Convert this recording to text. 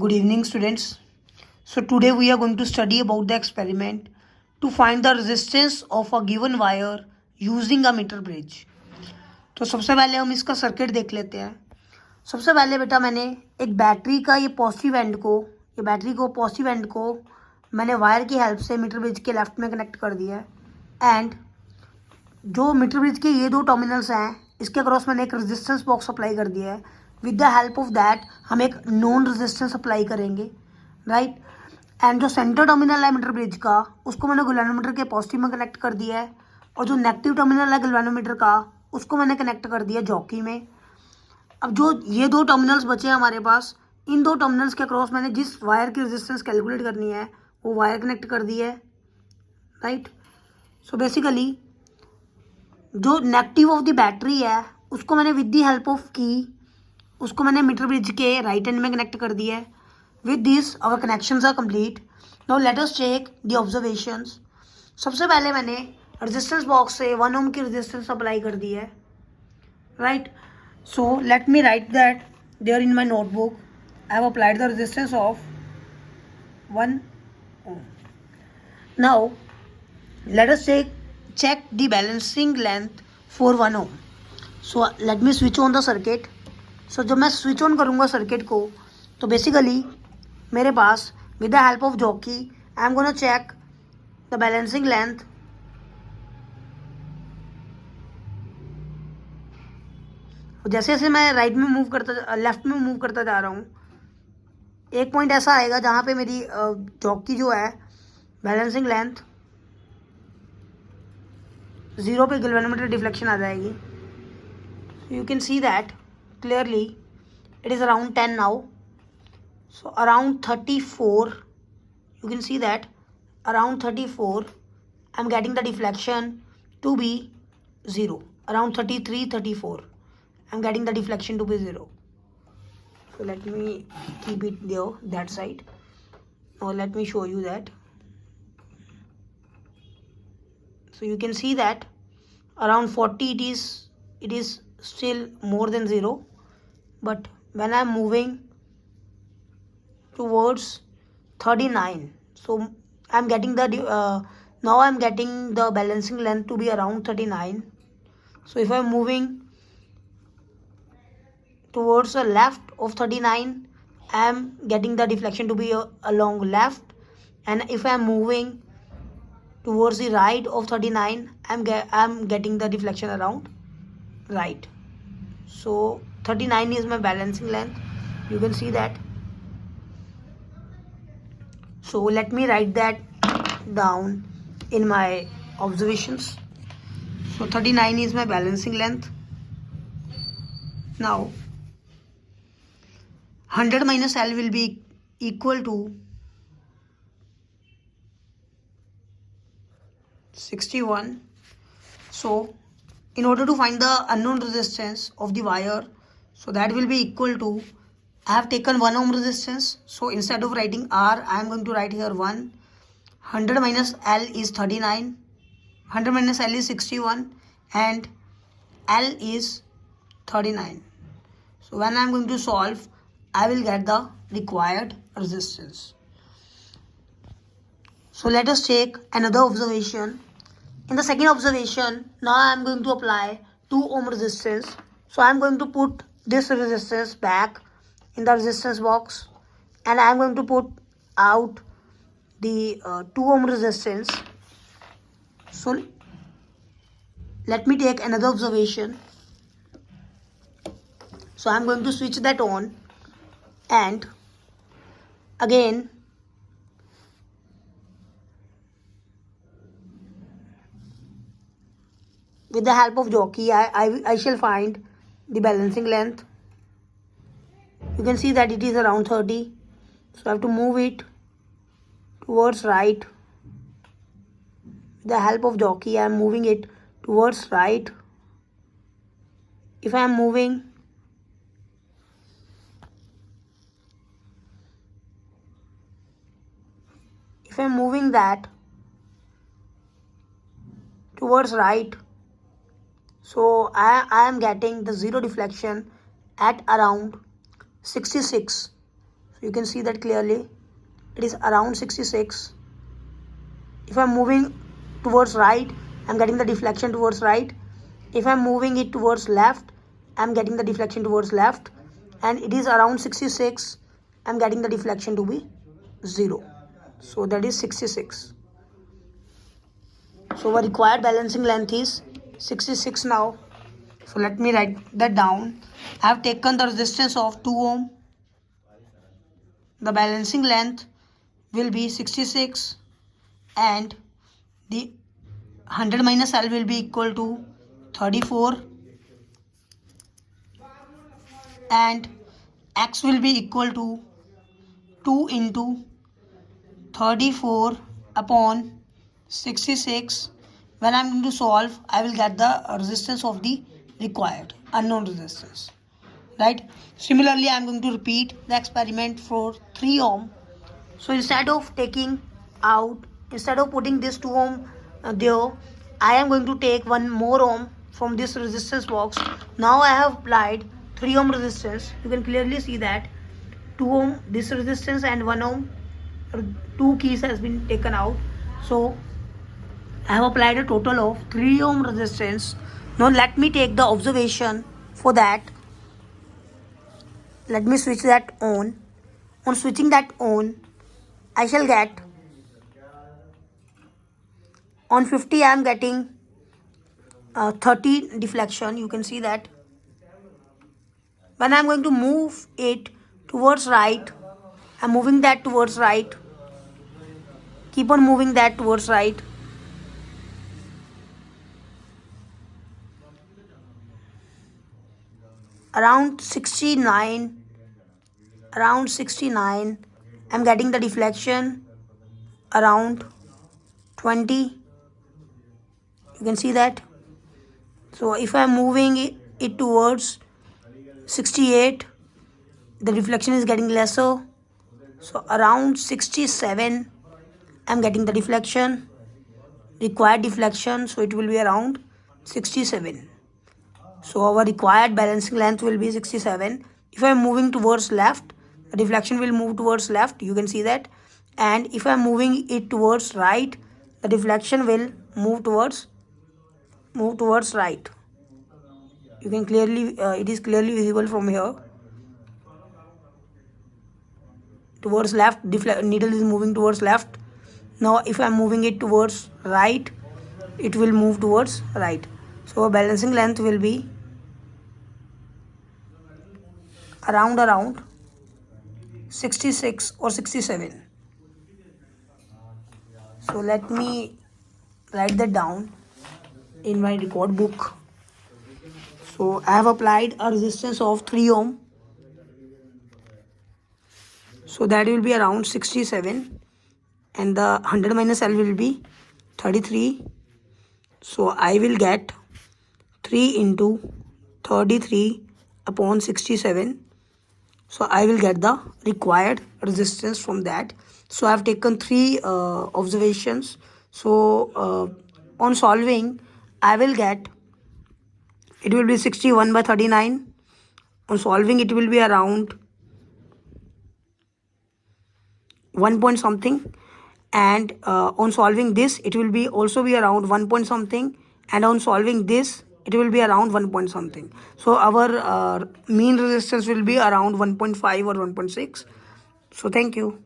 Good evening, students. So today we are going to study about the experiment to find the resistance of a given wire using a meter bridge. तो सबसे पहले हम इसका circuit देख लेते हैं. सबसे पहले बेटा मैंने एक बैटरी का ये पॉजिटिव एंड को मैंने वायर की हेल्प से मीटर ब्रिज के लेफ्ट में कनेक्ट कर दिया है. एंड जो मीटर ब्रिज के ये दो टर्मिनल्स हैं इसके अक्रॉस मैंने एक रेजिस्टेंस बॉक्स अप्लाई कर दिया है. With the help of that हम एक नॉन रेजिस्टेंस अप्लाई करेंगे, राइट. एंड जो सेंटर टर्मिनल है मीटर ब्रिज का उसको मैंने गैल्वेनोमीटर के पॉजिटिव में कनेक्ट कर दिया है, और जो नेगेटिव टर्मिनल है गैल्वेनोमीटर का उसको मैंने कनेक्ट कर दिया जॉकी में. अब जो ये दो टर्मिनल्स बचे हैं हमारे पास, इन दो टर्मिनल्स के अक्रॉस मैंने जिस वायर की रेजिस्टेंस कैलकुलेट करनी है वो वायर कनेक्ट कर दी है, राइट. सो बेसिकली जो नेगेटिव ऑफ द बैटरी है उसको मैंने विद द हेल्प ऑफ की उसको मैंने मीटर ब्रिज के राइट एंड में कनेक्ट कर दिया है. With this our connections are complete. Now let us check the observations. सबसे पहले मैंने रेजिस्टेंस बॉक्स से 1 ओम की रेजिस्टेंस अप्लाई कर दी है, right. So let me write that there in my notebook. I have applied the resistance of 1 ohm. Now let us check the balancing length for 1 ohm. So let me switch on the circuit. So जब मैं switch on करूँगा circuit को तो basically मेरे पास with the help of jockey I am gonna check the balancing length. जैसे जैसे मैं लेफ्ट में मूव करता जा रहा हूँ, एक पॉइंट ऐसा आएगा जहाँ पे मेरी जॉकी जो है बैलेंसिंग लेंथ 0 पे गैल्वेनोमीटर डिफ्लेक्शन आ जाएगी. You can see that clearly it is around 10 now. So around 34, you can see that around 34 I'm getting the deflection to be 0. Around 33, 34 I'm getting the deflection to be 0. So let me keep it there, that side. Now let me show you that. So you can see that around 40 it is still more than 0, but when I am moving towards 39, so I am getting the now I am getting the balancing length to be around 39. So if I am moving towards the left of 39, I am getting the deflection to be along left, and if I am moving towards the right of 39, I'm getting the deflection around right. So 39 is my balancing length, you can see that. So let me write that down in my observations. So 39 is my balancing length. Now 100 minus L will be equal to 61. So in order to find the unknown resistance of the wire, so that will be equal to, I have taken 1 ohm resistance, so instead of writing R I am going to write here 1. 100 minus L is 39, 100 minus L is 61, and L is 39. So when I am going to solve, I will get the required resistance. So let us take another observation. In the second observation, now I am going to apply 2 ohm resistance. So I am going to put this resistance back in the resistance box, and I am going to put out the 2 ohm resistance. So let me take another observation. So I am going to switch that on, and again with the help of jockey I shall find the balancing length. You can see that it is around 30, so I have to move it towards right. With the help of jockey I am moving it towards right. If I am moving that towards right, so I am getting the 0 deflection at around 66. So you can see that clearly. It is around 66. If I'm moving towards right, I'm getting the deflection towards right. If I'm moving it towards left, I'm getting the deflection towards left. And it is around 66. I'm getting the deflection to be 0. So that is 66. So our required balancing length is 66 now. So let me write that down. I have taken the resistance of 2 ohm. The balancing length will be 66 and the 100 minus L will be equal to 34 and X will be equal to 2 into 34 upon 66. When I am going to solve, I will get the resistance of the required unknown resistance, right? Similarly, I am going to repeat the experiment for 3 ohm. So instead of putting this 2 ohm there, I am going to take 1 more ohm from this resistance box. Now I have applied 3 ohm resistance. You can clearly see that 2 ohm this resistance and 1 ohm 2 keys has been taken out. So I have applied a total of 3 ohm resistance. Now let me take the observation. For that, let me switch that on. On switching that on, I shall get on 50 I am getting 30 deflection. You can see that. When I am going to move it towards right, I am moving that towards right. Keep on moving that towards right. Around 69, I'm getting the deflection around 20. You can see that. So if I'm moving it towards 68, the deflection is getting lesser. So around 67, I'm getting the deflection, required deflection. So it will be around 67. So our required balancing length will be 67. If I am moving towards left, the deflection will move towards left. You can see that. And if I am moving it towards right, the deflection will move towards right. You can clearly, it is clearly visible from here. Towards left, needle is moving towards left. Now if I am moving it towards right, it will move towards right. So our balancing length will be around 66 or 67. So let me write that down in my record book. So I have applied a resistance of 3 ohm. So that will be around 67 and the 100 minus L will be 33. So I will get 3 into 33 upon 67. So I will get the required resistance from that. So I have taken 3 observations. So on solving, I will get, it will be 61 by 39. On solving, it will be around 1 point something. And on solving this, it will be also be around 1 point something. And on solving this, it will be around 1 point something. So our mean resistance will be around 1.5 or 1.6. So thank you.